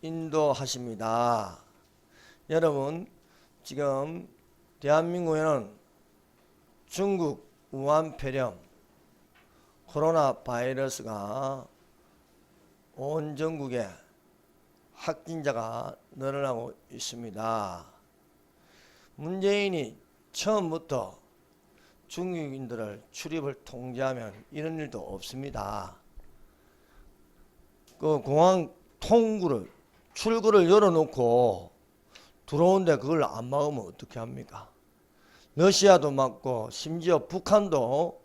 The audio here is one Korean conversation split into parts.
인도하십니다. 여러분, 지금 대한민국에는 중국 우한폐렴 코로나 바이러스가 온 전국에 확진자가 늘어나고 있습니다. 문재인이 처음부터 중국인들을 출입을 통제하면 이런 일도 없습니다. 그 공항 통구를 출구를 열어놓고 들어오는데 그걸 안 막으면 어떻게 합니까? 러시아도 막고 심지어 북한도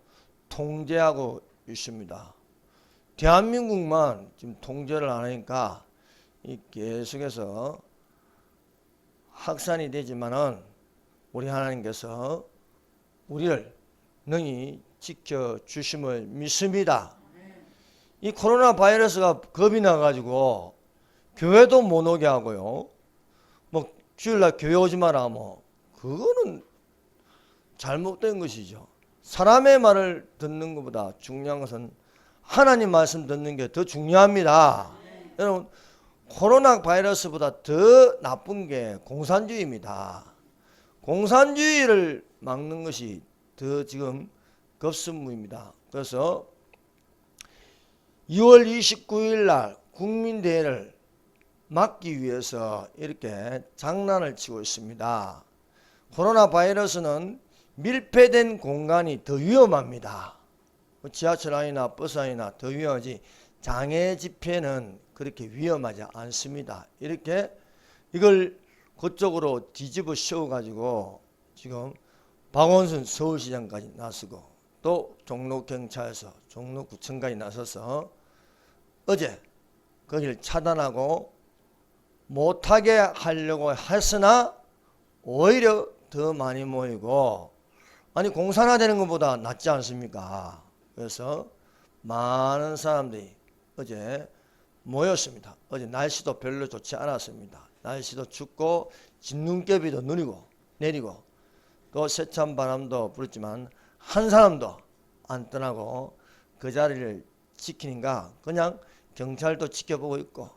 통제하고 있습니다. 대한민국만 지금 통제를 안 하니까 계속해서 확산이 되지만은 우리 하나님께서 우리를 능히 지켜주심을 믿습니다. 이 코로나 바이러스가 겁이 나가지고 교회도 못 오게 하고요. 뭐 주일날 교회 오지 마라 뭐 그거는 잘못된 것이죠. 사람의 말을 듣는 것보다 중요한 것은 하나님 말씀 듣는 게 더 중요합니다. 여러분, 코로나 바이러스보다 더 나쁜 게 공산주의입니다. 공산주의를 막는 것이 더 지금 급선무입니다. 그래서 2월 29일 날 국민대회를 막기 위해서 이렇게 장난을 치고 있습니다. 코로나 바이러스는 밀폐된 공간이 더 위험합니다. 지하철 안이나 버스 안이나 더 위험하지 장애 집회는 그렇게 위험하지 않습니다. 이렇게 이걸 그쪽으로 뒤집어 씌워 가지고 지금 박원순 서울시장까지 나서고 또 종로경찰서 종로구청까지 나서서 어제 거기를 차단하고 못하게 하려고 했으나 오히려 더 많이 모이고 아니 공산화되는 것보다 낫지 않습니까? 그래서 많은 사람들이 어제 모였습니다. 어제 날씨도 별로 좋지 않았습니다. 날씨도 춥고 진눈깨비도 내리고 또 세찬 바람도 불었지만 한 사람도 안 떠나고 그 자리를 지키니까 그냥 경찰도 지켜보고 있고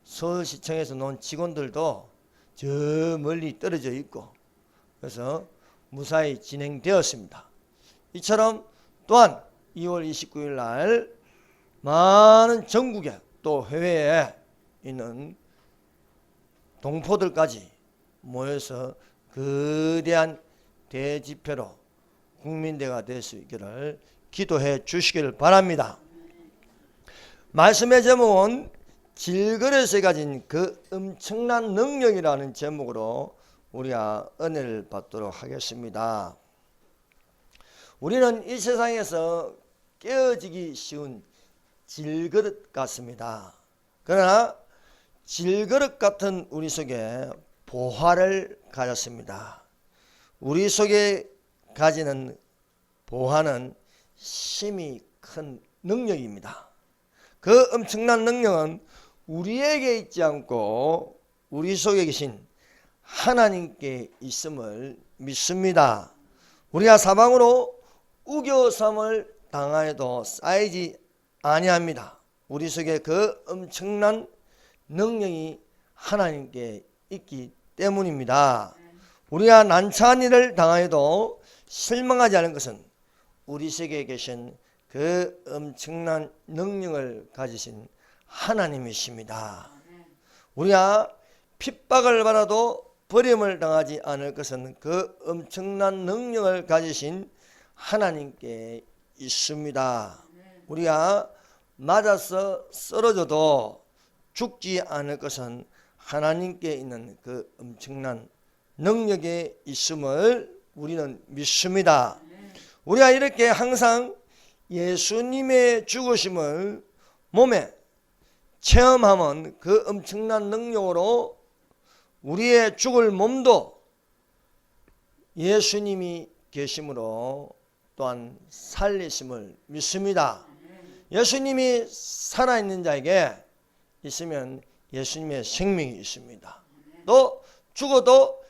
서울시청에서 놓은 직원들도 저 멀리 떨어져 있고 그래서 무사히 진행되었습니다. 이처럼 또한 2월 29일 날 많은 전국에 또 해외에 있는 동포들까지 모여서 거대한 대집회로 국민대가 될 수 있기를 기도해 주시기를 바랍니다. 말씀의 제목은 질그릇에 가진 그 엄청난 능력이라는 제목으로 우리가 은혜를 받도록 하겠습니다. 우리는 이 세상에서 깨어지기 쉬운 질그릇 같습니다. 그러나 질그릇 같은 우리 속에 보화를 가졌습니다. 우리 속에 가지는 보화는 심히 큰 능력입니다. 그 엄청난 능력은 우리에게 있지 않고 우리 속에 계신 하나님께 있음을 믿습니다. 우리가 사방으로 우겨쌈을 당하여도 쌓이지 아니합니다. 우리 속에 그 엄청난 능력이 하나님께 있기 때문입니다. 우리가 난처한 일을 당하여도 실망하지 않은 것은 우리 속에 계신 그 엄청난 능력을 가지신 하나님이십니다. 우리가 핍박을 받아도 버림을 당하지 않을 것은 그 엄청난 능력을 가지신 하나님께 있습니다. 우리가 맞아서 쓰러져도 죽지 않을 것은 하나님께 있는 그 엄청난 능력에 있음을 우리는 믿습니다. 우리가 이렇게 항상 예수님의 죽으심을 몸에 체험하면 그 엄청난 능력으로 우리의 죽을 몸도 예수님이 계심으로 또한 살리심을 믿습니다. 예수님이 살아있는 자에게 있으면 예수님의 생명이 있습니다. 또 죽어도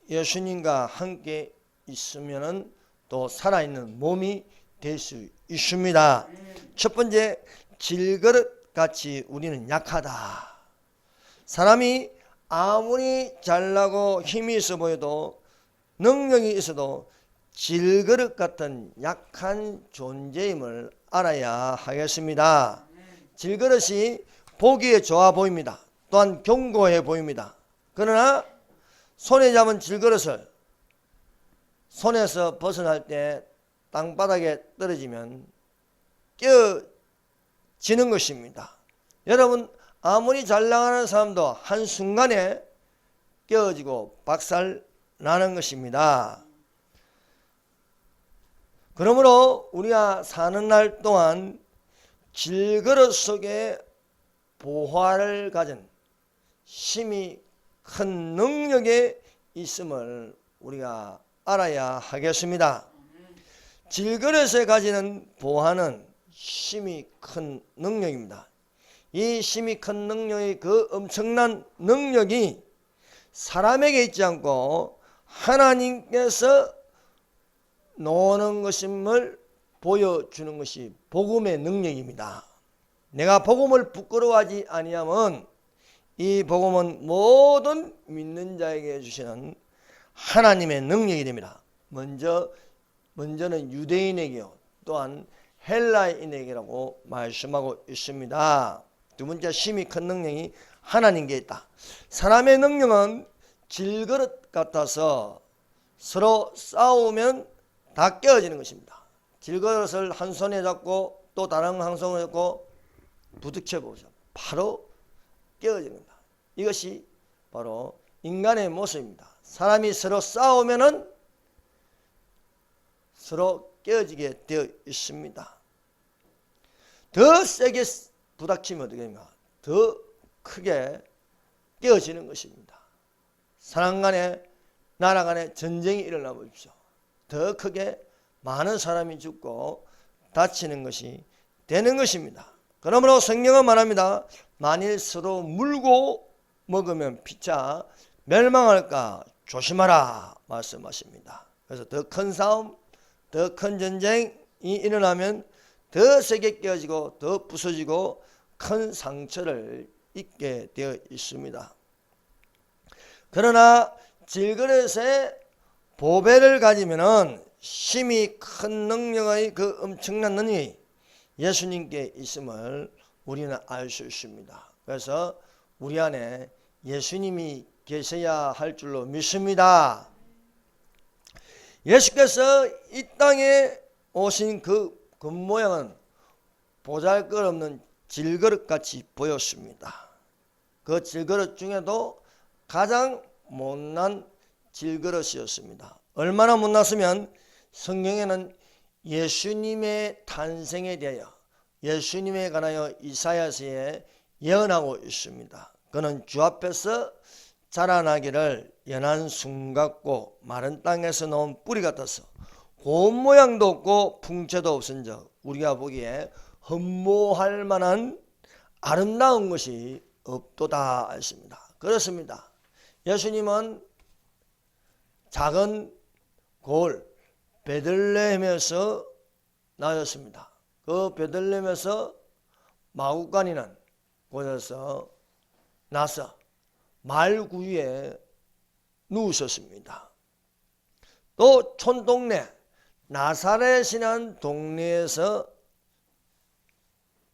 예수님과 함께 있으면 또 살아있는 몸이 될 수 있습니다. 첫 번째, 질그릇 같이 우리는 약하다. 사람이 아무리 잘나고 힘이 있어 보여도 능력이 있어도 질그릇 같은 약한 존재임을 알아야 하겠습니다. 질그릇이 보기에 좋아 보입니다. 또한 견고해 보입니다. 그러나 손에 잡은 질그릇을 손에서 벗어날 때 땅바닥에 떨어지면 깨어지는 것입니다. 여러분, 아무리 잘 나가는 사람도 한순간에 깨어지고 박살나는 것입니다. 그러므로 우리가 사는 날 동안 질그릇 속에 보화를 가진 힘이 큰 능력이 있음을 우리가 알아야 하겠습니다. 질그릇에 가지는 보화는 힘이 큰 능력입니다. 이 힘이 큰 능력이 그 엄청난 능력이 사람에게 있지 않고 하나님께서 노는 것임을 보여주는 것이 복음의 능력입니다. 내가 복음을 부끄러워하지 아니하면 이 복음은 모든 믿는 자에게 주시는 하나님의 능력이 됩니다. 먼저는 유대인에게요, 또한 헬라인에게라고 말씀하고 있습니다. 두 번째, 힘이 큰 능력이 하나님께 있다. 사람의 능력은 질그릇 같아서 서로 싸우면 다 깨어지는 것입니다. 질그릇을 한 손에 잡고 또 다른 한 손에 잡고 부딪혀 보죠. 바로 깨어집니다. 이것이 바로 인간의 모습입니다. 사람이 서로 싸우면은 서로 깨어지게 되어 있습니다. 더 세게 부닥치면 어떻게 됩니까? 더 크게 깨어지는 것입니다. 사람 간에 나라 간에 전쟁이 일어나 보십시오. 더 크게 많은 사람이 죽고 다치는 것이 되는 것입니다. 그러므로 성경은 말합니다. 만일 서로 물고 먹으면 피차 멸망할까 조심하라 말씀하십니다. 그래서 더 큰 싸움, 더 큰 전쟁이 일어나면 더 세게 깨어지고 더 부서지고 큰 상처를 입게 되어 있습니다. 그러나 질그릇에 보배를 가지면은 힘이 큰 능력의 그 엄청난 능력이 예수님께 있음을 우리는 알 수 있습니다. 그래서 우리 안에 예수님이 계셔야 할 줄로 믿습니다. 예수께서 이 땅에 오신 그 겉모양은 보잘것없는 질그릇같이 보였습니다. 그 질그릇 중에도 가장 못난 질그릇이었습니다. 얼마나 못났으면 성경에는 예수님의 탄생에 대하여 예수님에 관하여 이사야서에 예언하고 있습니다. 그는 주 앞에서 자라나기를 연한 순 같고 마른 땅에서 나온 뿌리 같아서 고운 모양도 없고 풍채도 없은즉 우리가 보기에 흠모할 만한 아름다운 것이 없도다 했습니다. 그렇습니다. 예수님은 작은 골 베들레헴에서 나셨습니다. 그 베들레헴에서 마구간이는 곳에서 나서 말구유에 누우셨습니다. 또 촌동네 나사렛이라는 동네에서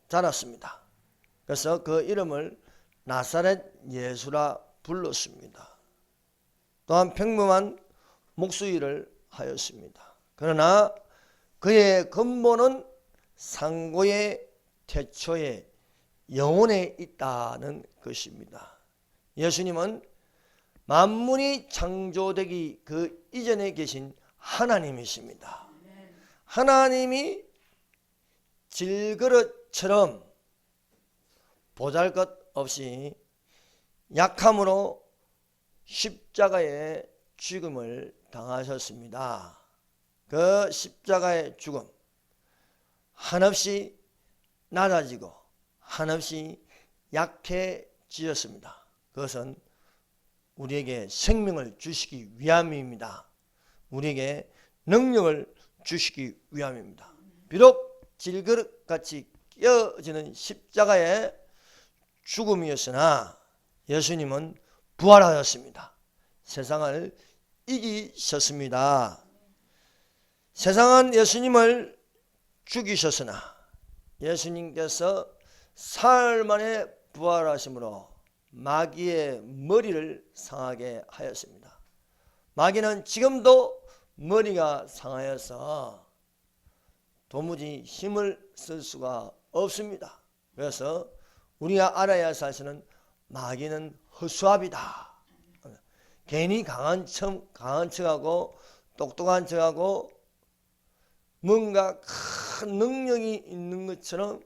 자랐습니다. 그래서 그 이름을 나사렛 예수라 불렀습니다. 또한 평범한 목수일을 하였습니다. 그러나 그의 근본은 상고의 태초에 영혼에 있다는 것입니다. 예수님은 만물이 창조되기 그 이전에 계신 하나님이십니다. 하나님이 질그릇처럼 보잘것없이 약함으로 십자가의 죽음을 당하셨습니다. 그 십자가의 죽음, 한없이 낮아지고 한없이 약해지었습니다. 그것은 우리에게 생명을 주시기 위함입니다. 우리에게 능력을 주시기 위함입니다. 비록 질그릇같이 깨어지는 십자가의 죽음이었으나 예수님은 부활하셨습니다. 세상을 이기셨습니다. 세상은 예수님을 죽이셨으나 예수님께서 사흘 만에 부활하심으로 마귀의 머리를 상하게 하였습니다. 마귀는 지금도 머리가 상하여서 도무지 힘을 쓸 수가 없습니다. 그래서 우리가 알아야 할 사실은 마귀는 허수아비다. 괜히 강한 척하고 똑똑한 척하고 뭔가 큰 능력이 있는 것처럼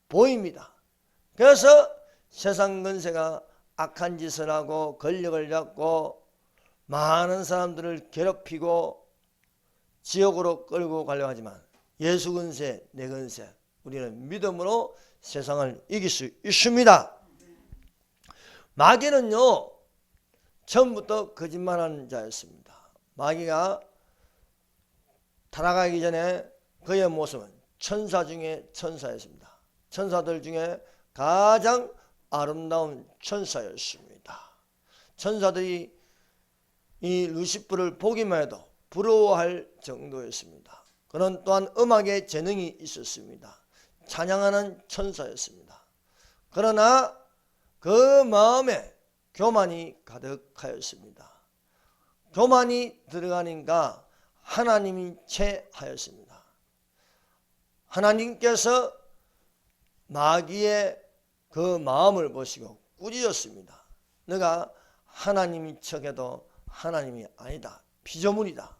보입니다. 그래서 세상 권세가 악한 짓을 하고 권력을 잡고 많은 사람들을 괴롭히고 지옥으로 끌고 가려고 하지만 예수 권세, 내 권세, 우리는 믿음으로 세상을 이길 수 있습니다. 마귀는요, 처음부터 거짓말하는 자였습니다. 마귀가 타락하기 전에 그의 모습은 천사 중에 천사였습니다. 천사들 중에 가장 아름다운 천사였습니다. 천사들이 이 루시퍼를 보기만 해도 부러워할 정도였습니다. 그는 또한 음악에 재능이 있었습니다. 찬양하는 천사였습니다. 그러나 그 마음에 교만이 가득하였습니다. 교만이 들어가니까 하나님이 체하였습니다. 하나님께서 마귀의 그 마음을 보시고 꾸짖었습니다. 너가 하나님인 척해도 하나님이 아니다. 피조물이다.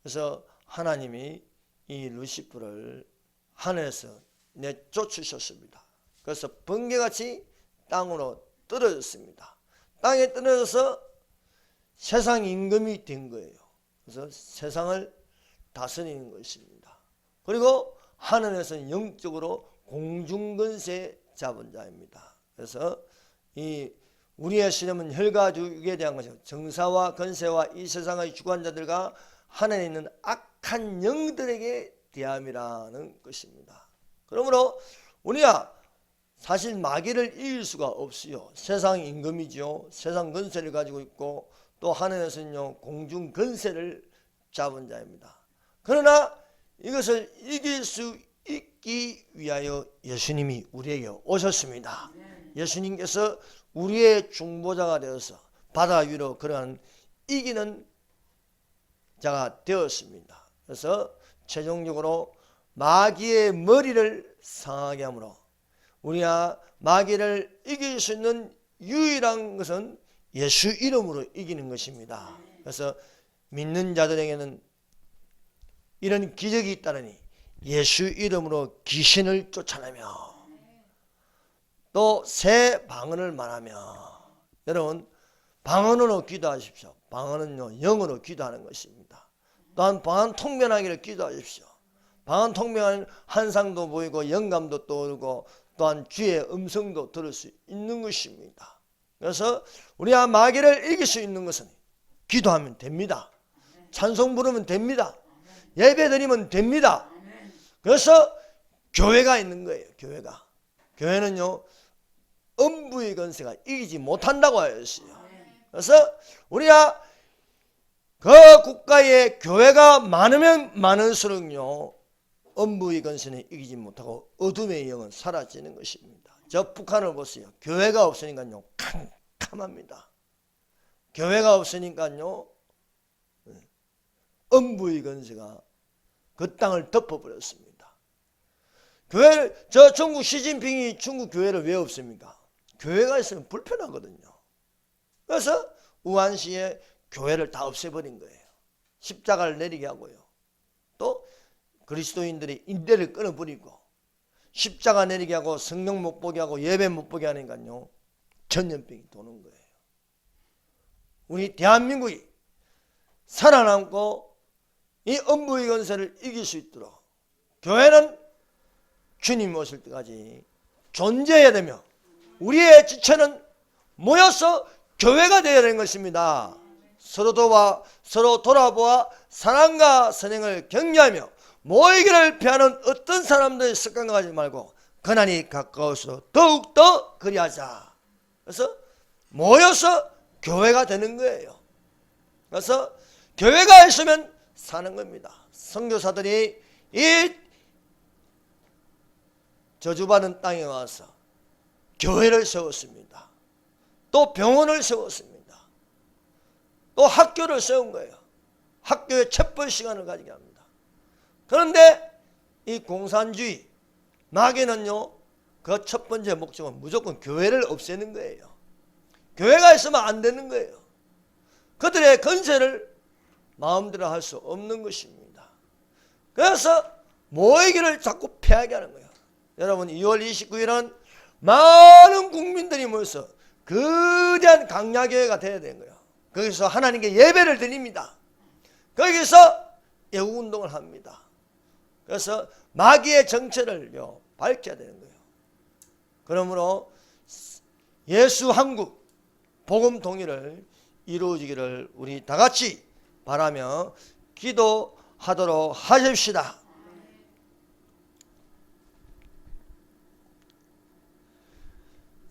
그래서 하나님이 이 루시퍼를 하늘에서 내쫓으셨습니다. 그래서 번개같이 땅으로 떨어졌습니다. 땅에 떨어져서 세상 임금이 된 거예요. 그래서 세상을 다스리는 것입니다. 그리고 하늘에서는 영적으로 공중권세 잡은 자입니다. 그래서 이 우리의 신념은 혈과육에 대한 것이고 정사와 권세와 이 세상의 주관자들과 하늘에 있는 악한 영들에게 대함이라는 것입니다. 그러므로 우리가 사실 마귀를 이길 수가 없어요. 세상 임금이죠. 세상 권세를 가지고 있고 또 하늘에서는요 공중 권세를 잡은 자입니다. 그러나 이것을 이길 수 있기 위하여 예수님이 우리에게 오셨습니다. 예수님께서 우리의 중보자가 되어서 바다 위로 걸어가는 이기는 자가 되었습니다. 그래서 최종적으로 마귀의 머리를 상하게 하므로 우리가 마귀를 이길 수 있는 유일한 것은 예수 이름으로 이기는 것입니다. 그래서 믿는 자들에게는 이런 기적이 있다니 예수 이름으로 귀신을 쫓아내며 또 새 방언을 말하며, 여러분 방언으로 기도하십시오. 방언은요 영어로 기도하는 것입니다. 또한 방언 통변하기를 기도하십시오. 방언 통변하는 환상도 보이고 영감도 떠오르고 또한 주의 음성도 들을 수 있는 것입니다. 그래서 우리가 마귀를 이길 수 있는 것은 기도하면 됩니다. 찬송 부르면 됩니다. 예배 드리면 됩니다. 그래서 교회가 있는 거예요. 교회는요 음부의 권세가 이기지 못한다고 하였어요. 그래서 우리가 그 국가에 교회가 많으면 많을수록요 음부의 권세는 이기지 못하고 어둠의 영은 사라지는 것입니다. 저 북한을 보세요. 교회가 없으니까요 캄캄합니다. 교회가 없으니까요 음부의 권세가 그 땅을 덮어버렸습니다. 저 중국 시진핑이 중국 교회를 왜 없습니까? 교회가 있으면 불편하거든요. 그래서 우한시에 교회를 다 없애버린 거예요. 십자가를 내리게 하고요. 또 그리스도인들이 인대를 끊어버리고 십자가 내리게 하고 성령 못 보게 하고 예배 못 보게 하니까요 전염병이 도는 거예요. 우리 대한민국이 살아남고 이 음부의 권세를 이길 수 있도록 교회는 주님 오실 때까지 존재해야 되며 우리의 지체는 모여서 교회가 되어야 되는 것입니다. 서로 돌아보아 사랑과 선행을 격려하며 모이기를 피하는 어떤 사람들의 습관과 하지 말고 고난이 가까울수록 더욱더 그리하자. 그래서 모여서 교회가 되는 거예요. 그래서 교회가 있으면 사는 겁니다. 선교사들이 이 저주받은 땅에 와서 교회를 세웠습니다. 또 병원을 세웠습니다. 또 학교를 세운 거예요. 학교에 책벌 시간을 가지게 합니다. 그런데 이 공산주의 마귀는요, 그 첫 번째 목적은 무조건 교회를 없애는 거예요. 교회가 있으면 안 되는 거예요. 그들의 건세를 마음대로 할 수 없는 것입니다. 그래서 모이기를 자꾸 피하게 하는 거예요. 여러분, 2월 29일은 많은 국민들이 모여서 거대한 강야교회가 되어야 되는 거예요. 거기서 하나님께 예배를 드립니다. 거기서 애국운동을 합니다. 그래서 마귀의 정체를요, 밝혀야 되는 거예요. 그러므로 예수 한국 복음 통일을 이루어지기를 우리 다 같이 바라며 기도하도록 하십시다.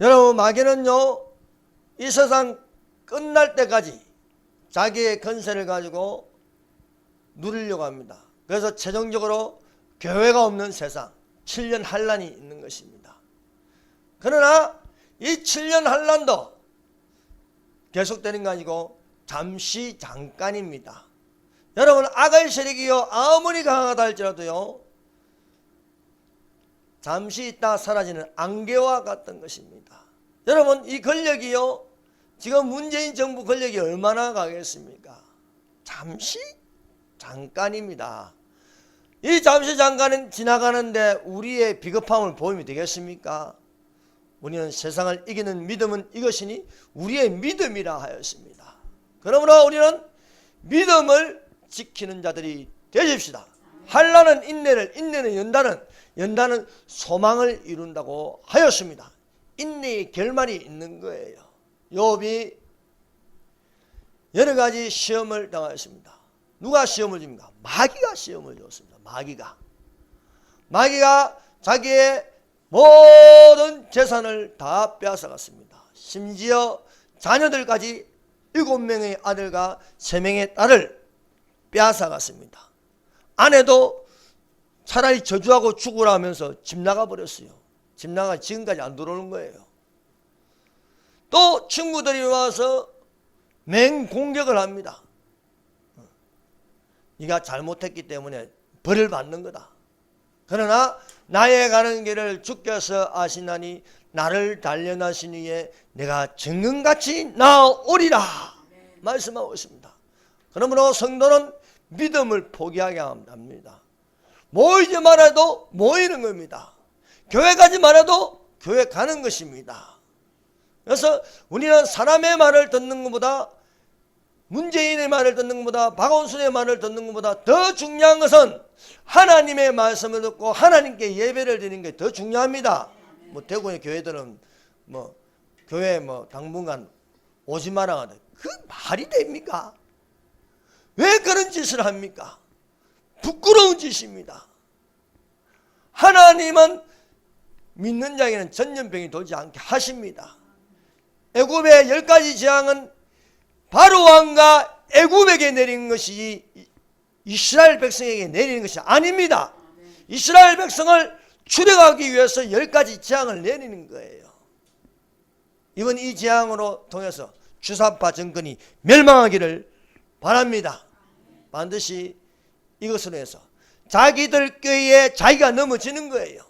여러분, 마귀는요, 이 세상 끝날 때까지 자기의 건세를 가지고 누리려고 합니다. 그래서 최종적으로 교회가 없는 세상, 7년 환란이 있는 것입니다. 그러나 이 7년 환란도 계속되는 거 아니고 잠시 잠깐입니다. 여러분, 악의 세력이요 아무리 강하다 할지라도요 잠시 있다 사라지는 안개와 같은 것입니다. 여러분, 이 권력이요 지금 문재인 정부 권력이 얼마나 가겠습니까? 잠시 잠깐입니다. 이 잠시 잠깐은 지나가는데 우리의 비겁함을 보이면 되겠습니까? 우리는 세상을 이기는 믿음은 이것이니 우리의 믿음이라 하였습니다. 그러므로 우리는 믿음을 지키는 자들이 되십시다. 환난은 인내를, 인내는 연단은 소망을 이룬다고 하였습니다. 인내의 결말이 있는 거예요. 욥이 여러 가지 시험을 당하였습니다. 누가 시험을 줍니까? 마귀가 시험을 줬습니다. 마귀가 자기의 모든 재산을 다 빼앗아갔습니다. 심지어 자녀들까지 7명의 아들과 3명의 딸을 빼앗아갔습니다. 아내도 차라리 저주하고 죽으라면서 집 나가버렸어요. 집 나가 지금까지 안 들어오는 거예요. 또 친구들이 와서 맹공격을 합니다. 네가 잘못했기 때문에 벌을 받는 거다. 그러나 나의 가는 길을 주께서 아시나니 나를 단련하신 후에 내가 정금같이 나오리라 말씀하고 있습니다. 그러므로 성도는 믿음을 포기하게 합니다. 모이지 말아도 모이는 겁니다. 교회 가지 말아도 교회 가는 것입니다. 그래서 우리는 사람의 말을 듣는 것보다, 문재인의 말을 듣는 것보다, 박원순의 말을 듣는 것보다 더 중요한 것은 하나님의 말씀을 듣고 하나님께 예배를 드리는 게 더 중요합니다. 대구의 교회들은 교회 당분간 오지 마라 하는데 그 말이 됩니까? 왜 그런 짓을 합니까? 부끄러운 짓입니다. 하나님은 믿는 자에게는 전염병이 돌지 않게 하십니다. 애굽의 10가지 재앙은 바로왕과 애굽에게 내린 것이 이스라엘 백성에게 내리는 것이 아닙니다. 이스라엘 백성을 출애굽하기 위해서 10가지 재앙을 내리는 거예요. 이번 이 재앙으로 통해서 주사파 정권이 멸망하기를 바랍니다. 반드시 이것으로 해서 자기들 꾀에 자기가 넘어지는 거예요.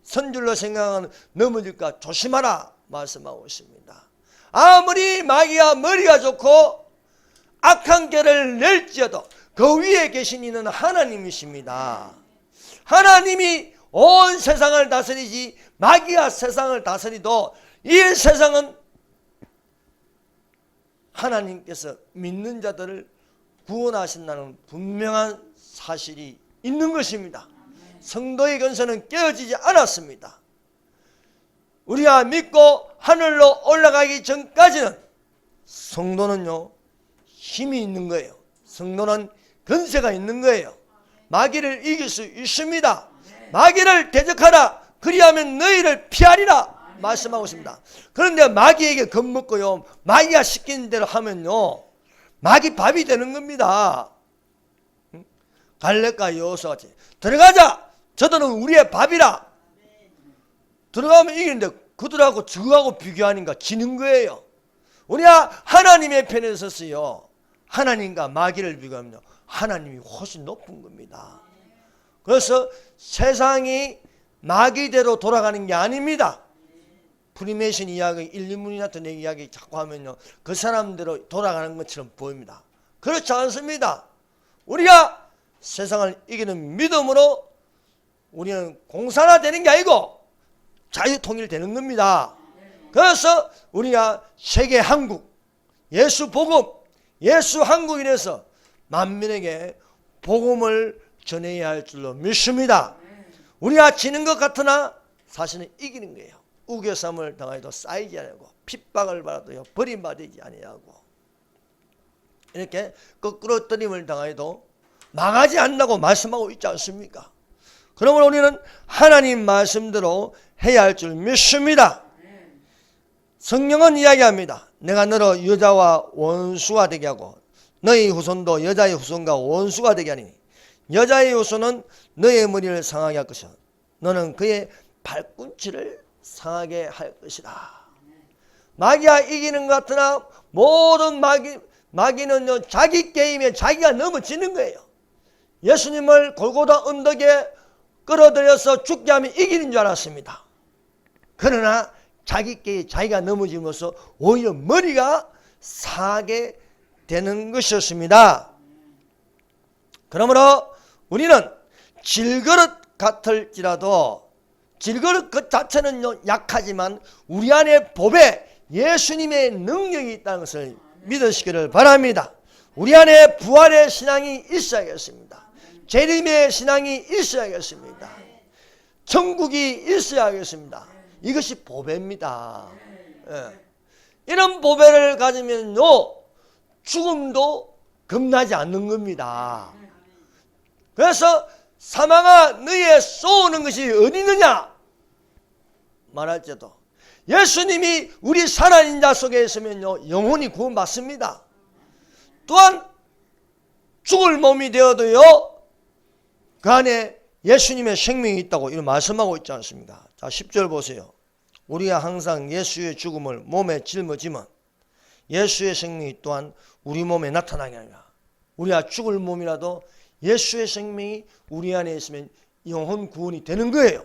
선줄로 생각하는 넘어질까 조심하라 말씀하고 있습니다. 아무리 마귀가 머리가 좋고 악한 결을 낼지어도 그 위에 계신 이는 하나님이십니다. 하나님이 온 세상을 다스리지 마귀가 세상을 다스리도 이 세상은 하나님께서 믿는 자들을 구원하신다는 분명한 사실이 있는 것입니다. 성도의 건설은 깨어지지 않았습니다. 우리가 믿고 하늘로 올라가기 전까지는 성도는요 힘이 있는 거예요. 성도는 건세가 있는 거예요. 마귀를 이길 수 있습니다. 마귀를 대적하라. 그리하면 너희를 피하리라 말씀하고 있습니다. 그런데 마귀에게 겁먹고요, 마귀가 시키는 대로 하면요, 마귀 밥이 되는 겁니다. 갈렙과 여호수아 같이 들어가자, 저들은 우리의 밥이라. 들어가면 이기는데 그들하고 저하고 비교하니까 지는 거예요. 우리가 하나님의 편에 섰어요. 하나님과 마귀를 비교하면 하나님이 훨씬 높은 겁니다. 그래서 세상이 마귀대로 돌아가는 게 아닙니다. 프리메이션 이야기, 일리루미나티 이야기 자꾸 하면요, 그 사람대로 돌아가는 것처럼 보입니다. 그렇지 않습니다. 우리가 세상을 이기는 믿음으로 우리는 공산화되는 게 아니고 자유통일되는 겁니다. 그래서 우리가 세계 한국, 예수 복음, 예수 한국인에서 만민에게 복음을 전해야 할 줄로 믿습니다. 우리가 지는 것 같으나 사실은 이기는 거예요. 우겨쌈을 당해도 쌓이지 아니하고 핍박을 받아도 버림받지 아니하고 이렇게 거꾸로 뜨림을 당해도 망하지 않는다고 말씀하고 있지 않습니까? 그러므로 우리는 하나님 말씀대로 해야 할 줄 믿습니다. 성경은 이야기합니다. 내가 너로 여자와 원수가 되게 하고 너희 후손도 여자의 후손과 원수가 되게 하니 여자의 후손은 너의 머리를 상하게 할 것이요 너는 그의 발꿈치를 상하게 할 것이다. 마귀가 이기는 것 같으나 모든 마귀는 자기 게임에 자기가 넘어지는 거예요. 예수님을 골고다 언덕에 끌어들여서 죽게 하면 이기는 줄 알았습니다. 그러나 자기 게임에 자기가 넘어짐으로써 오히려 머리가 상하게 되는 것이었습니다. 그러므로 우리는 질그릇 같을지라도 질그릇 그 자체는 약하지만 우리 안에 법에 예수님의 능력이 있다는 것을 믿으시기를 바랍니다. 우리 안에 부활의 신앙이 있어야겠습니다. 재림의 신앙이 있어야겠습니다. 천국이 있어야겠습니다. 이것이 보배입니다. 예. 이런 보배를 가지면요, 죽음도 겁나지 않는 겁니다. 그래서 사망아 너희의 쏘는 것이 어디 있느냐 말할지도 예수님이 우리 살아있는 자 속에 있으면요, 영혼이 구원받습니다. 또한 죽을 몸이 되어도요, 그 안에 예수님의 생명이 있다고 이런 말씀하고 있지 않습니까? 자, 10절 보세요. 우리가 항상 예수의 죽음을 몸에 짊어지면 예수의 생명이 또한 우리 몸에 나타나게 하리라. 우리가 죽을 몸이라도 예수의 생명이 우리 안에 있으면 영혼 구원이 되는 거예요.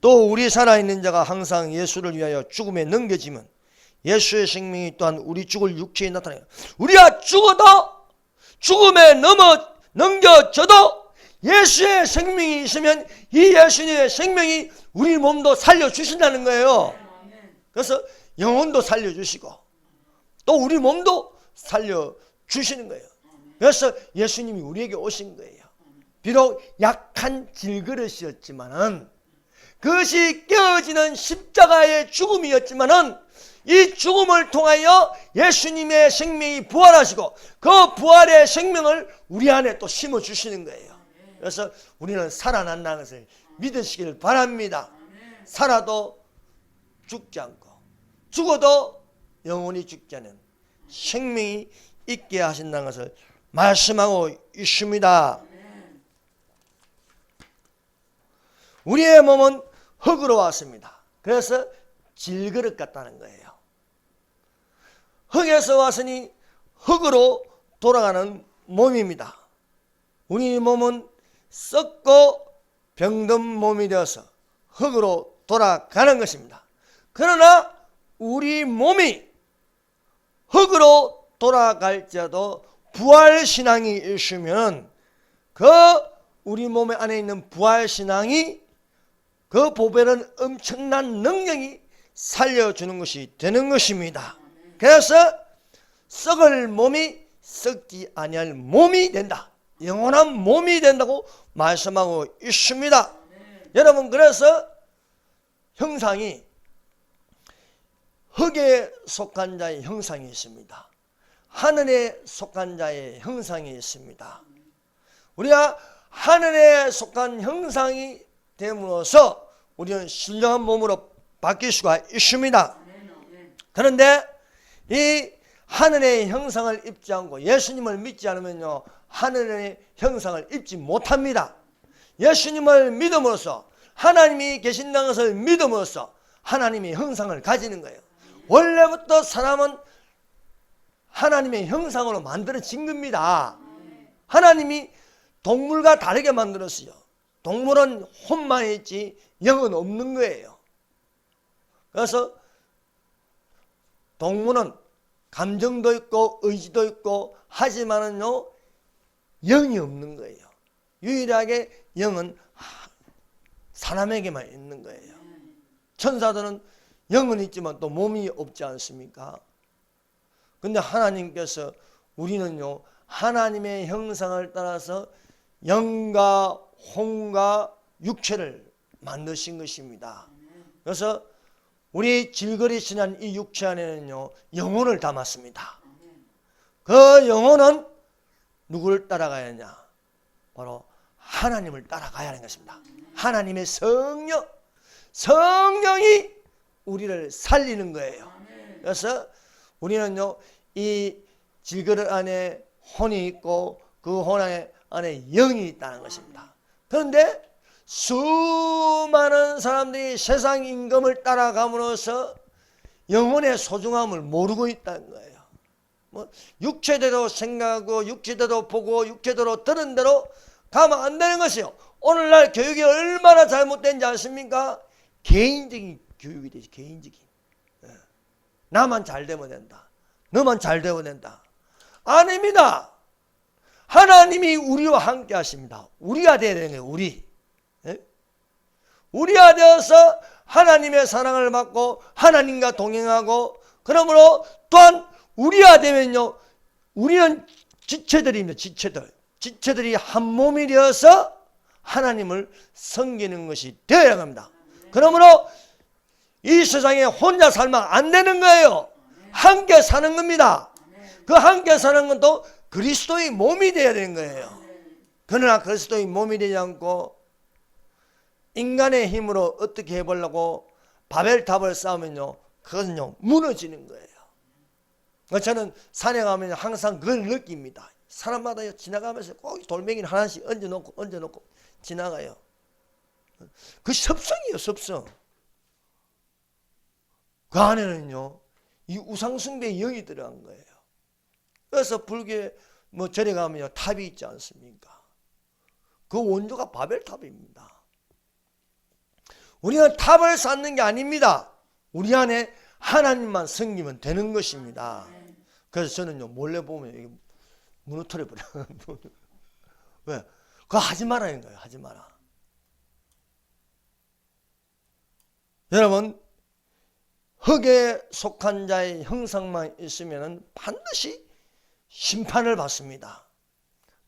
또 우리 살아있는 자가 항상 예수를 위하여 죽음에 넘겨지면 예수의 생명이 또한 우리 죽을 육체에 나타나요. 우리가 죽어도 죽음에 넘겨져도 예수의 생명이 있으면 이 예수님의 생명이 우리 몸도 살려주신다는 거예요. 그래서 영혼도 살려주시고 또 우리 몸도 살려주시는 거예요. 그래서 예수님이 우리에게 오신 거예요. 비록 약한 질그릇이었지만은 그것이 깨어지는 십자가의 죽음이었지만은 이 죽음을 통하여 예수님의 생명이 부활하시고 그 부활의 생명을 우리 안에 또 심어주시는 거예요. 그래서 우리는 살아난다는 것을 믿으시길 바랍니다. 살아도 죽지 않고 죽어도 영원히 죽지 않은 생명이 있게 하신다는 것을 말씀하고 있습니다. 우리의 몸은 흙으로 왔습니다. 그래서 질그릇 같다는 거예요. 흙에서 왔으니 흙으로 돌아가는 몸입니다. 우리 몸은 썩고 병든 몸이 되어서 흙으로 돌아가는 것입니다. 그러나 우리 몸이 흙으로 돌아갈지라도 부활신앙이 있으면 그 우리 몸 안에 있는 부활신앙이 그 보배는 엄청난 능력이 살려주는 것이 되는 것입니다. 그래서 썩을 몸이 썩지 아니할 몸이 된다. 영원한 몸이 된다고 말씀하고 있습니다. 여러분, 그래서 형상이 흙에 속한 자의 형상이 있습니다. 하늘에 속한 자의 형상이 있습니다. 우리가 하늘에 속한 형상이 됨으로써 우리는 신령한 몸으로 바뀔 수가 있습니다. 그런데 이 하늘의 형상을 입지 않고 예수님을 믿지 않으면요, 하늘의 형상을 입지 못합니다. 예수님을 믿음으로써, 하나님이 계신다는 것을 믿음으로써 하나님의 형상을 가지는 거예요. 원래부터 사람은 하나님의 형상으로 만들어진 겁니다. 하나님이 동물과 다르게 만들었어요. 동물은 혼만 있지 영은 없는 거예요. 그래서 동물은 감정도 있고 의지도 있고 하지만은요, 영이 없는 거예요. 유일하게 영은 사람에게만 있는 거예요. 천사들은 영은 있지만 또 몸이 없지 않습니까? 근데 하나님께서 우리는요, 하나님의 형상을 따라서 영과 혼과 육체를 만드신 것입니다. 그래서 우리 질거리 지난 이 육체 안에는요, 영혼을 담았습니다. 그 영혼은 누구를 따라가야 하냐? 바로 하나님을 따라가야 하는 것입니다. 하나님의 성령이 우리를 살리는 거예요. 그래서 우리는요, 이 질그릇 안에 혼이 있고 그 혼 안에 영이 있다는 것입니다. 그런데 수많은 사람들이 세상 임금을 따라감으로써 영혼의 소중함을 모르고 있다는 거예요. 뭐 육체대로 생각하고 육체대로 보고 육체대로 들은 대로 가면 안 되는 것이요. 오늘날 교육이 얼마나 잘못된지 아십니까? 개인적인 교육이 되지. 개인적인. 나만 잘 되면 된다. 너만 잘 되면 된다. 아닙니다. 하나님이 우리와 함께 하십니다. 우리가 되어야 되는 거예요. 우리가 되어서 하나님의 사랑을 받고 하나님과 동행하고, 그러므로 또한 우리가 되면요, 우리는 지체들입니다. 지체들이 한 몸이 되어서 하나님을 섬기는 것이 되어야 합니다. 그러므로 이 세상에 혼자 살면 안 되는 거예요. 함께 사는 겁니다. 그 함께 사는 것도 그리스도의 몸이 되어야 되는 거예요. 그러나 그리스도의 몸이 되지 않고 인간의 힘으로 어떻게 해보려고 바벨탑을 쌓으면요, 그것은요, 무너지는 거예요. 저는 산에 가면 항상 그걸 느낍니다. 사람마다 지나가면서 꼭 돌멩이를 하나씩 얹어놓고 지나가요. 그 습성이에요, 습성. 그 안에는요, 이 우상숭배의 영이 들어간 거예요. 그래서 불교에 절에 가면요, 탑이 있지 않습니까? 그 원조가 바벨탑입니다. 우리는 탑을 쌓는 게 아닙니다. 우리 안에 하나님만 섬기면 되는 것입니다. 그래서 저는요, 몰래 보면 무너뜨려 버려요. 왜? 그거 하지 말라는 거예요. 하지 마라. 여러분, 흙에 속한 자의 형상만 있으면 반드시 심판을 받습니다.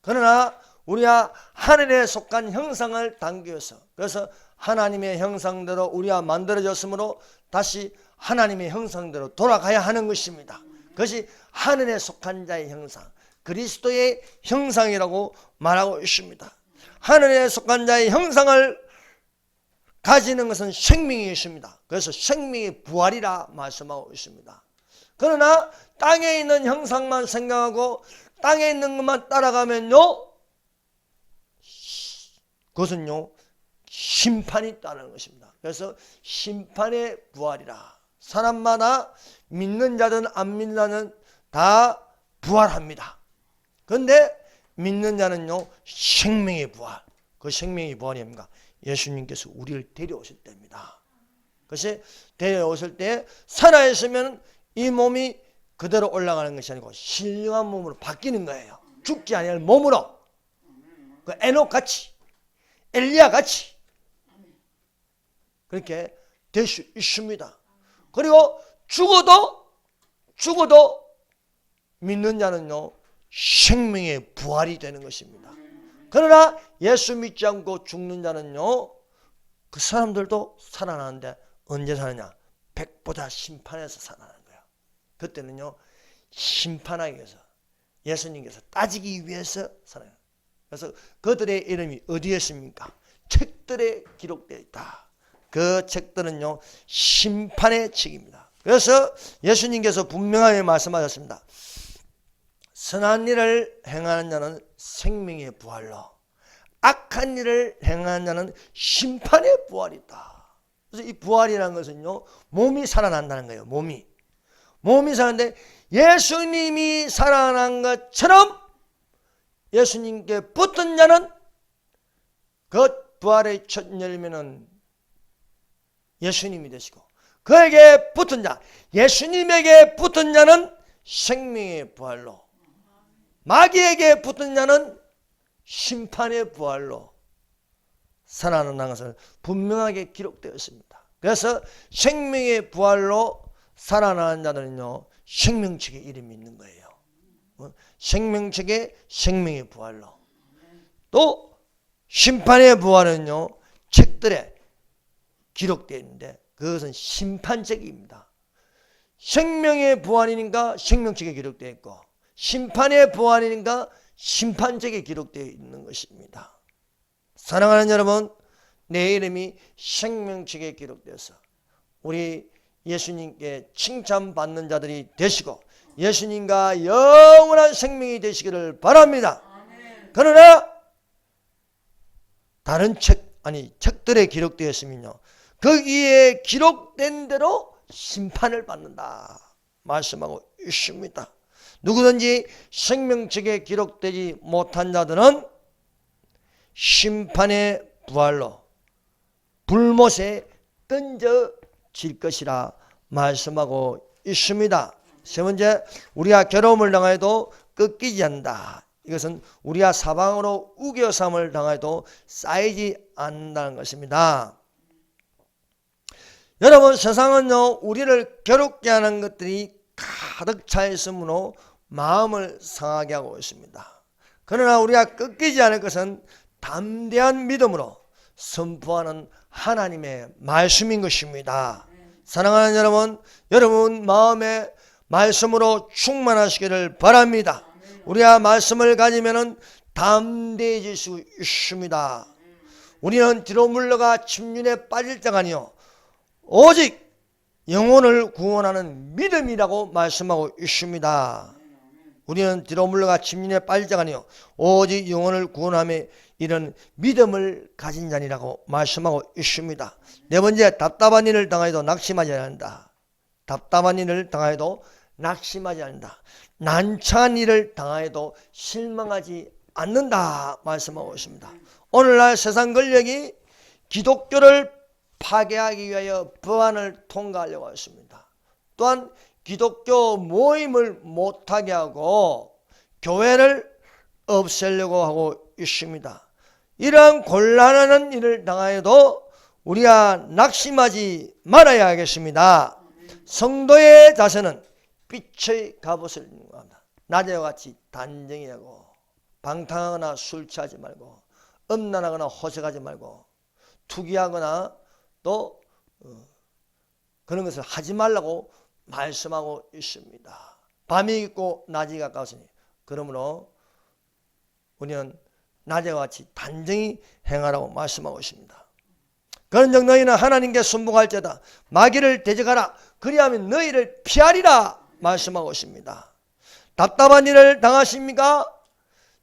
그러나 우리가 하늘에 속한 형상을 당겨서, 그래서 하나님의 형상대로 우리가 만들어졌으므로 다시 하나님의 형상대로 돌아가야 하는 것입니다. 그것이 하늘에 속한 자의 형상, 그리스도의 형상이라고 말하고 있습니다. 하늘에 속한 자의 형상을 가지는 것은 생명이 있습니다. 그래서 생명의 부활이라 말씀하고 있습니다. 그러나 땅에 있는 형상만 생각하고 땅에 있는 것만 따라가면요, 그것은요, 심판이 있다는 것입니다. 그래서 심판의 부활이라. 사람마다 믿는 자든 안 믿는 자는 다 부활합니다. 그런데 믿는 자는요, 생명의 부활. 그 생명의 부활이 뭡니까? 예수님께서 우리를 데려오실 때입니다. 그것이 데려오실 때 살아있으면 이 몸이 그대로 올라가는 것이 아니고 신령한 몸으로 바뀌는 거예요. 죽지 아니할 몸으로. 그 에녹같이, 엘리야같이 그렇게 될 수 있습니다. 그리고 죽어도 믿는 자는요, 생명의 부활이 되는 것입니다. 그러나 예수 믿지 않고 죽는 자는요, 그 사람들도 살아나는데 언제 사느냐? 백보다 심판에서 살아나는 거예요. 그때는요, 심판하기 위해서, 예수님께서 따지기 위해서 살아요. 그래서 그들의 이름이 어디에 있습니까? 책들에 기록되어 있다. 그 책들은요 심판의 책입니다. 그래서 예수님께서 분명하게 말씀하셨습니다. 선한 일을 행하는 자는 생명의 부활로, 악한 일을 행하는 자는 심판의 부활이다. 그래서 이 부활이라는 것은요 몸이 살아난다는 거예요. 몸이 살아나는데 예수님이 살아난 것처럼 예수님께 붙은 자는 그 부활의 첫 열매는 예수님이 되시고, 그에게 붙은 자, 예수님에게 붙은 자는 생명의 부활로, 마귀에게 붙은 자는 심판의 부활로 살아난다는 것을 분명하게 기록되었습니다. 그래서 생명의 부활로 살아나는 자들은요 생명책에 이름이 있는 거예요. 생명책에 생명의 부활로. 또 심판의 부활은요 책들에 기록되어 있는데 그것은 심판책입니다. 생명의 부활이니까 생명책에 기록되어 있고, 심판의 부활이니까 심판책에 기록되어 있는 것입니다. 사랑하는 여러분, 내 이름이 생명책에 기록되어서 우리 예수님께 칭찬받는 자들이 되시고 예수님과 영원한 생명이 되시기를 바랍니다. 그러나 다른 책들에 기록되었으면요 거기에 기록된 대로 심판을 받는다 말씀하고 있습니다. 누구든지 생명책에 기록되지 못한 자들은 심판의 부활로 불못에 던져질 것이라 말씀하고 있습니다. 세 번째, 우리가 괴로움을 당하여도 꺾이지 않는다. 이것은 우리가 사방으로 우겨삼을 당하여도 쌓이지 않는다는 것입니다. 여러분, 세상은요 우리를 괴롭게 하는 것들이 가득 차 있으므로 마음을 상하게 하고 있습니다. 그러나 우리가 꺾이지 않을 것은 담대한 믿음으로 선포하는 하나님의 말씀인 것입니다. 사랑하는 여러분 마음의 말씀으로 충만하시기를 바랍니다. 우리가 말씀을 가지면 담대해질 수 있습니다. 우리는 뒤로 물러가 침륜에 빠질 자가 아니요 오직 영혼을 구원하는 믿음이라고 말씀하고 있습니다. 우리는 뒤로 물러가 침륜에 빠질 자가 아니요 오직 영혼을 구원함에 이런 믿음을 가진 자니라고 말씀하고 있습니다. 네 번째, 답답한 일을 당하여도 낙심하지 않는다. 답답한 일을 당하여도 낙심하지 않는다. 난처한 일을 당하여도 실망하지 않는다 말씀하고 있습니다. 오늘날 세상 권력이 기독교를 파괴하기 위하여 법안을 통과하려고 했습니다. 또한 기독교 모임을 못하게 하고 교회를 없애려고 하고 있습니다. 이러한 곤란한 일을 당하여도 우리가 낙심하지 말아야 하겠습니다. 성도의 자세는 빛의 갑옷을 입는 겁니다. 낮에와 같이 단정히 하고 방탕하거나 술 취하지 말고 음란하거나 호색하지 말고 투기하거나 또 그런 것을 하지 말라고 말씀하고 있습니다. 밤이 있고 낮이 가까웠으니 그러므로 우리는 낮에와 같이 단정히 행하라고 말씀하고 있습니다. 그런즉 너희는 하나님께 순복할지어다 마귀를 대적하라 그리하면 너희를 피하리라 말씀하고 있습니다. 답답한 일을 당하십니까?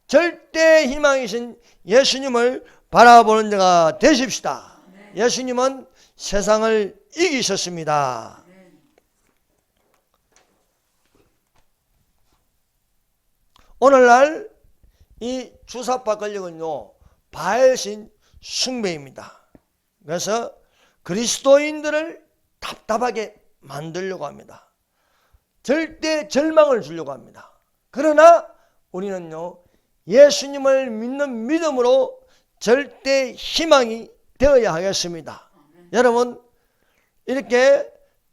절대 희망이신 예수님을 바라보는 자가 되십시다. 예수님은 세상을 이기셨습니다. 오늘날 이 주사파 권력은요 바알신 숭배입니다. 그래서 그리스도인들을 답답하게 만들려고 합니다. 절대 절망을 주려고 합니다. 그러나 우리는요 예수님을 믿는 믿음으로 절대 희망이 되어야 하겠습니다. 여러분, 이렇게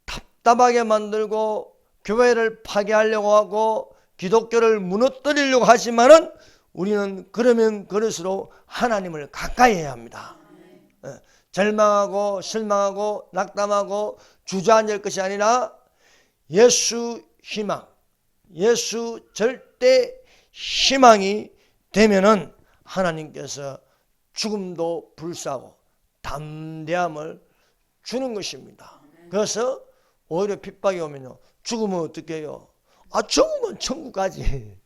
답답하게 만들고 교회를 파괴하려고 하고 기독교를 무너뜨리려고 하지만은 우리는 그러면 그럴수록 하나님을 가까이 해야 합니다. 절망하고 실망하고 낙담하고 주저앉을 것이 아니라 예수 희망, 예수 절대 희망이 되면은 하나님께서 죽음도 불사하고 담대함을 주는 것입니다. 그래서 오히려 핍박이 오면요, 죽으면 어떻게 해요? 죽으면 천국 가지.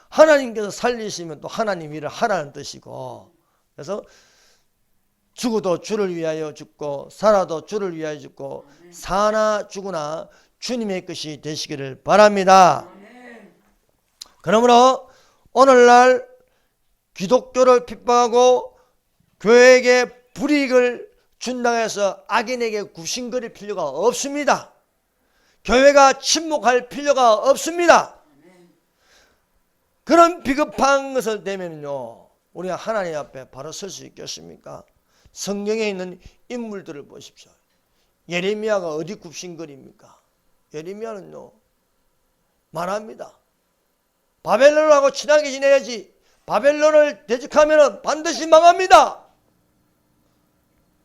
하나님께서 살리시면 또 하나님 일을 하라는 뜻이고, 그래서 죽어도 주를 위하여 죽고 살아도 주를 위하여 죽고 사나 죽으나 주님의 것이 되시기를 바랍니다. 그러므로 오늘날 기독교를 핍박하고 교회에게 불이익을 준다고 해서 악인에게 굽신거릴 필요가 없습니다. 교회가 침묵할 필요가 없습니다. 그런 비겁한 것을 되면요, 우리가 하나님 앞에 바로 설 수 있겠습니까? 성경에 있는 인물들을 보십시오. 예레미야가 어디 굽신거립니까? 예레미야는요, 말합니다. 바벨론하고 친하게 지내야지, 바벨론을 대적하면 반드시 망합니다.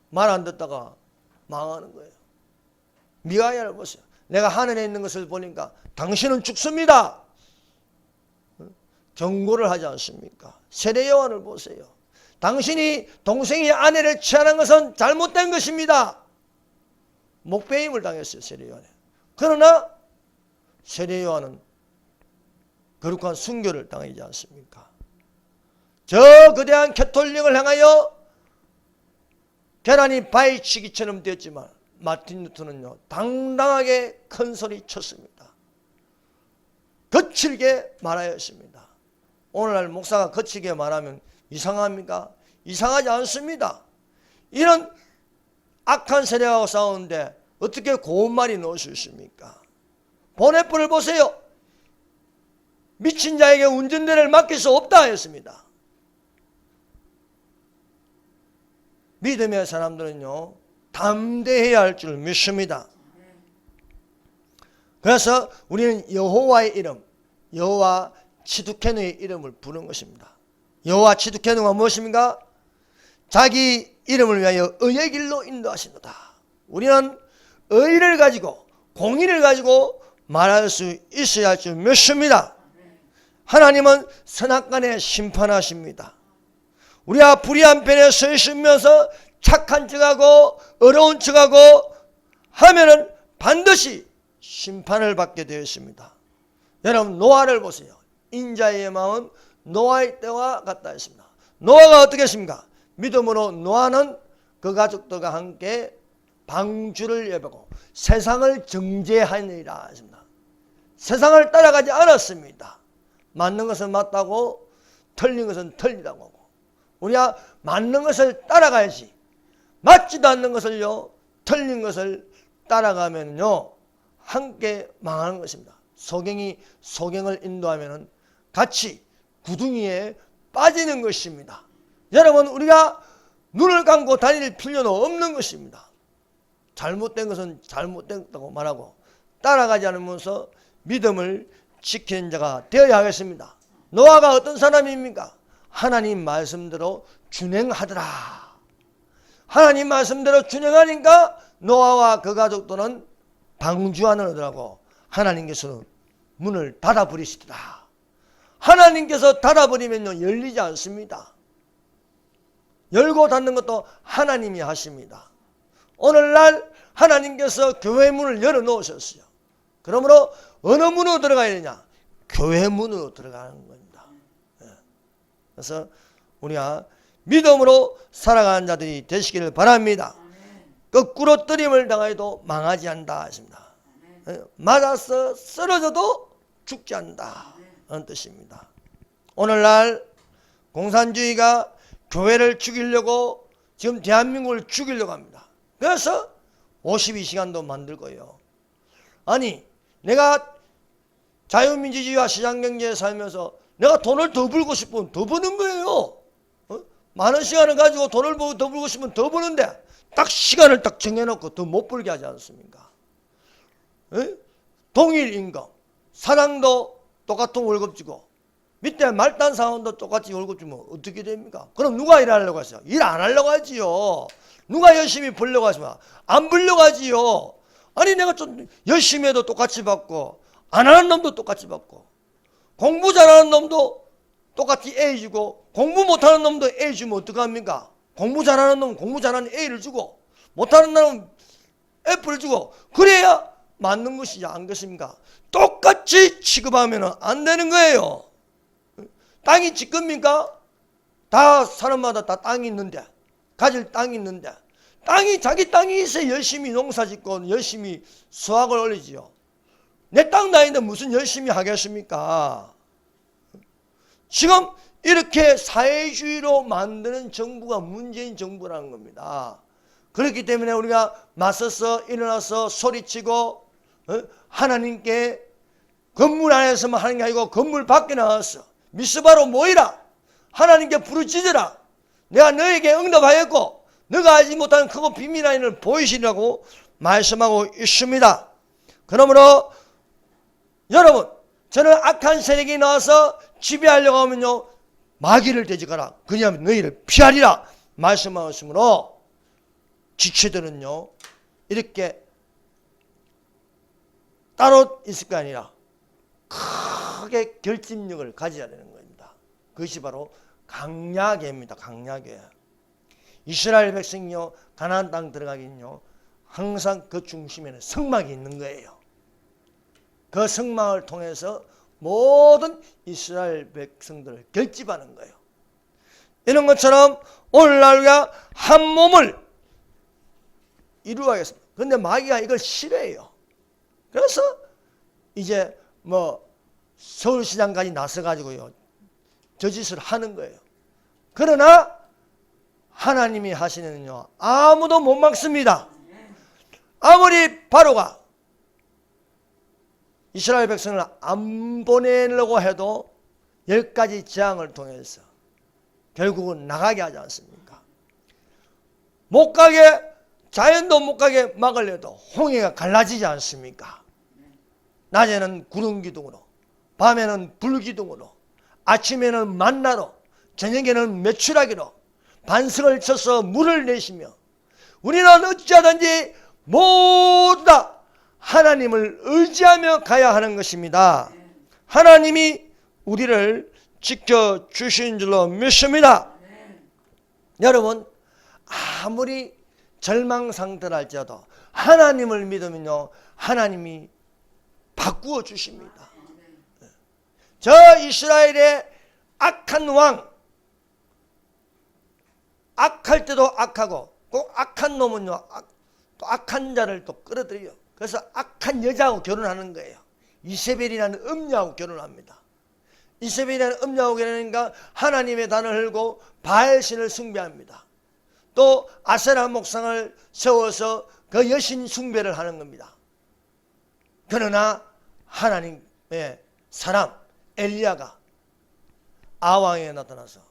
말 안 듣다가 망하는 거예요. 미가야를 보세요. 내가 하늘에 있는 것을 보니까 당신은 죽습니다. 경고를 하지 않습니까? 세례 요한을 보세요. 당신이 동생이 아내를 취하는 것은 잘못된 것입니다. 목배임을 당했어요, 세례 요한에. 그러나 세례 요한은 거룩한 순교를 당하지 않습니까? 저 거대한 캐톨릭을 향하여 계란이 바위치기처럼 되었지만 마틴 루터는요, 당당하게 큰 소리 쳤습니다. 거칠게 말하였습니다. 오늘날 목사가 거칠게 말하면 이상합니까? 이상하지 않습니다. 이런 악한 세력하고 싸우는데 어떻게 고운 말이 나올 수 있습니까? 보넷불을 보세요. 미친 자에게 운전대를 맡길 수 없다 했습니다. 믿음의 사람들은요, 담대해야 할 줄 믿습니다. 그래서 우리는 여호와의 이름, 여호와 치두케누의 이름을 부르는 것입니다. 여호와 치두케누가 무엇입니까? 자기 이름을 위하여 의의 길로 인도하시노다. 우리는 의를 가지고 공의를 가지고 말할 수 있어야 할 줄 믿습니다. 하나님은 선악간에 심판하십니다. 우리가 불의한 편에 서 있으면서 착한 척하고 어려운 척하고 하면은 반드시 심판을 받게 되어 있습니다. 여러분, 노아를 보세요. 인자의 마음은 노아의 때와 같다 했습니다. 노아가 어떻게 했습니까? 믿음으로 노아는 그 가족들과 함께 방주를 예배하고 세상을 정죄하니라 했습니다. 세상을 따라가지 않았습니다. 맞는 것은 맞다고, 틀린 것은 틀리다고 하고, 우리가 맞는 것을 따라가야지, 맞지도 않는 것을요, 틀린 것을 따라가면요, 함께 망하는 것입니다. 소경이 소경을 인도하면 같이 구둥이에 빠지는 것입니다. 여러분, 우리가 눈을 감고 다닐 필요는 없는 것입니다. 잘못된 것은 잘못됐다고 말하고 따라가지 않으면서 믿음을 지키는 자가 되어야 하겠습니다. 노아가 어떤 사람입니까? 하나님 말씀대로 준행하더라. 하나님 말씀대로 준행하니까 노아와 그 가족들은 방주 안을 얻으라고 하나님께서 문을 닫아버리시더라. 하나님께서 닫아버리면요, 열리지 않습니다. 열고 닫는 것도 하나님이 하십니다. 오늘날 하나님께서 교회 문을 열어놓으셨어요. 그러므로 어느 문으로 들어가야 되냐? 교회 문으로 들어가는 겁니다. 그래서 우리가 믿음으로 살아가는 자들이 되시기를 바랍니다. 거꾸로 뜨림을 당해도 망하지 않는다 하십니다. 맞아서 쓰러져도 죽지 않는다 하는 뜻입니다. 오늘날 공산주의가 교회를 죽이려고 지금 대한민국을 죽이려고 합니다. 그래서 52시간도 만들고요. 아니, 내가 자유민주주의와 시장경제에 살면서 내가 돈을 더 벌고 싶으면 더 버는 거예요. 많은 시간을 가지고 돈을 더 벌고 싶으면 더 버는데 딱 시간을 딱 정해놓고 더 못 벌게 하지 않습니까? 동일 임금, 사장도 똑같은 월급 주고 밑에 말단 사원도 똑같이 월급 주면 어떻게 됩니까? 그럼 누가 일하려고 하세요? 일 안 하려고 하지요. 누가 열심히 벌려고 하시면 안 벌려고 하지요. 아니, 내가 좀 열심히 해도 똑같이 받고 안 하는 놈도 똑같이 받고 공부 잘하는 놈도 똑같이 A 주고 공부 못하는 놈도 A 주면 어떡합니까? 공부 잘하는 놈은 공부 잘하는 A를 주고 못하는 나는 F를 주고 그래야 맞는 것이지 안 그렇습니까? 똑같이 취급하면 안 되는 거예요. 땅이 지 겁니까? 다 사람마다 다 땅이 있는데, 가질 땅이 있는데, 땅이 자기 땅이 있어 열심히 농사 짓고 열심히 수확을 올리지요. 내 땅 나인데 무슨 열심히 하겠습니까? 지금 이렇게 사회주의로 만드는 정부가 문재인 정부라는 겁니다. 그렇기 때문에 우리가 맞서서 일어나서 소리치고 하나님께 건물 안에서만 하는 게 아니고 건물 밖에 나와서 미스바로 모이라, 하나님께 부르짖으라, 내가 너에게 응답하였고 너가 알지 못하는 크고 비밀 라인을 보이시라고 말씀하고 있습니다. 그러므로 여러분, 저는 악한 세력이 나와서 지배하려고 하면요 마귀를 대적하라, 그냐면 너희를 피하리라 말씀하셨으므로 지체들은요 이렇게 따로 있을 거 아니라 크게 결집력을 가져야 되는 겁니다. 그것이 바로 강야계입니다. 강야계. 이스라엘 백성이요 가나안 땅 들어가긴요 항상 그 중심에는 성막이 있는 거예요. 그 성막을 통해서 모든 이스라엘 백성들을 결집하는 거예요. 이런 것처럼 오늘날 우리가 한 몸을 이루어야겠습니다. 그런데 마귀가 이걸 싫어해요. 그래서 이제 서울시장까지 나서가지고요 저 짓을 하는 거예요. 그러나 하나님이 하시는요 아무도 못 막습니다. 아무리 바로가 이스라엘 백성을 안 보내려고 해도 10가지 재앙을 통해서 결국은 나가게 하지 않습니까? 못 가게, 자연도 못 가게 막으려도 홍해가 갈라지지 않습니까? 낮에는 구름 기둥으로, 밤에는 불 기둥으로, 아침에는 만나로, 저녁에는 메추라기로 반석을 쳐서 물을 내시며 우리는 어찌하든지 모두 다 하나님을 의지하며 가야 하는 것입니다. 하나님이 우리를 지켜주신 줄로 믿습니다. 여러분, 아무리 절망 상태라 할지라도 하나님을 믿으면요 하나님이 바꾸어 주십니다. 저 이스라엘의 악한 왕, 악할 때도 악하고 꼭 악한 놈은요 또 악한 자를 또 끌어들여요. 그래서 악한 여자하고 결혼하는 거예요. 이세벨이라는 음녀하고 결혼합니다. 이세벨이라는 음녀하고 결혼하니까 하나님의 단을 흘고 바알신을 숭배합니다. 또 아세라 목상을 세워서 그 여신 숭배를 하는 겁니다. 그러나 하나님의 사람 엘리야가 아왕에 나타나서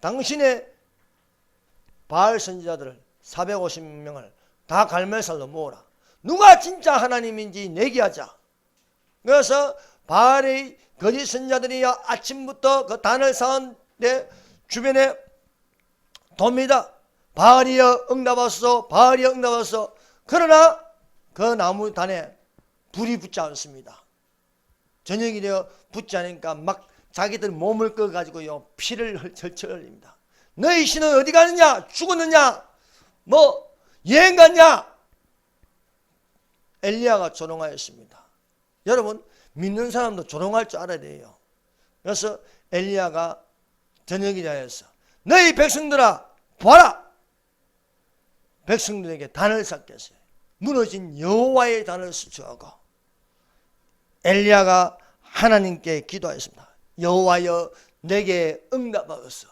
당신의 바알 선지자들을 450명을 다 갈멜살로 모으라. 누가 진짜 하나님인지 내기하자. 그래서 바알의 거짓 선지자들이 아침부터 그 단을 쌓은 데 주변에 돕니다. 바알이여 응답하소서, 바알이여 응답하소서. 그러나 그 나무 단에 불이 붙지 않습니다. 저녁이 되어 붙지 않으니까 막 자기들 몸을 꺼가지고요 피를 절철 흘립니다. 너희 신은 어디 가느냐? 죽었느냐? 여행 갔냐? 엘리야가 조롱하였습니다. 여러분, 믿는 사람도 조롱할 줄 알아야 돼요. 그래서 엘리야가 저녁이 되어서 너희 백성들아 봐라. 백성들에게 단을 쌓게 했어요. 무너진 여호와의 단을 수주하고 엘리야가 하나님께 기도하였습니다. 여호와여 내게 응답하소서.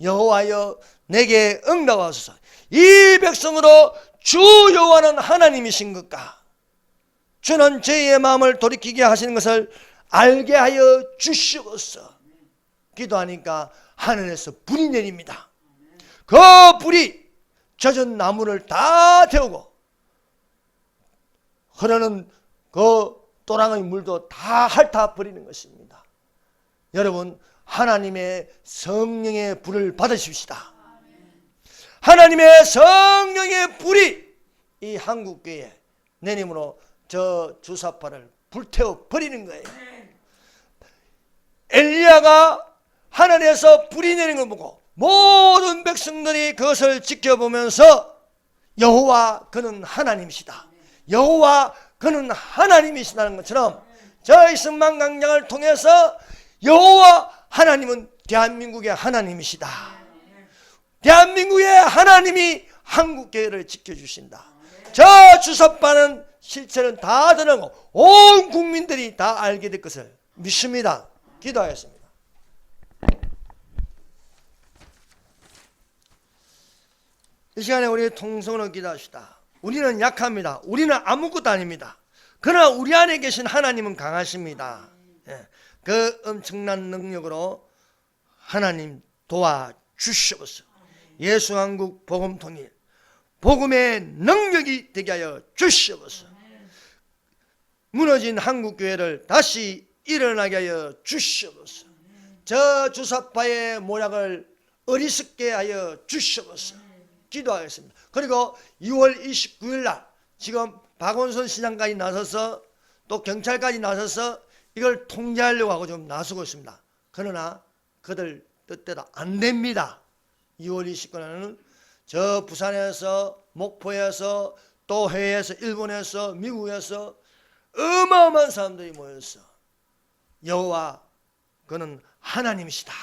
여호와여 내게 응답하소서. 이 백성으로 주 여호와는 하나님이신 것과 주는 저희의 마음을 돌이키게 하시는 것을 알게 하여 주시옵소서. 기도하니까 하늘에서 불이 내립니다. 그 불이 젖은 나무를 다 태우고 흐르는 그 또랑의 물도 다 핥아 버리는 것입니다. 여러분, 하나님의 성령의 불을 받으십시다. 하나님의 성령의 불이 이 한국교회에 내림으로 저 주사파를 불태워 버리는 거예요. 엘리야가 하늘에서 불이 내리는 걸 보고 모든 백성들이 그것을 지켜보면서 여호와 그는 하나님이시다, 여호와 그는 하나님이시다는 것처럼 저 이승만 광장을 통해서 여호와 하나님은 대한민국의 하나님이시다, 대한민국의 하나님이 한국교회를 지켜주신다, 저 주석파는 실체는 다 드러나고 온 국민들이 다 알게 될 것을 믿습니다. 기도하겠습니다. 이 시간에 우리 통성으로 기도합시다. 우리는 약합니다. 우리는 아무것도 아닙니다. 그러나 우리 안에 계신 하나님은 강하십니다. 그 엄청난 능력으로 하나님 도와주시옵소서. 예수 한국 복음 통일, 복음의 능력이 되게 하여 주시옵소서. 무너진 한국교회를 다시 일어나게 하여 주시옵소서. 저 주사파의 모략을 어리석게 하여 주시옵소서. 기도하겠습니다. 그리고 2월 29일 날 지금 박원순 시장까지 나서서 또 경찰까지 나서서 이걸 통제하려고 하고 좀 나서고 있습니다. 그러나 그들 뜻대로 안 됩니다. 2월 29일에는 저 부산에서, 목포에서, 또 해외에서, 일본에서, 미국에서 어마어마한 사람들이 모여서 여호와 그는 하나님이시다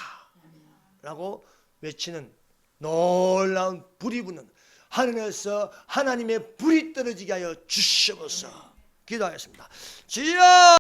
라고 외치는 놀라운 불이 붙는, 하늘에서 하나님의 불이 떨어지게 하여 주시옵소서. 기도하겠습니다. 주여!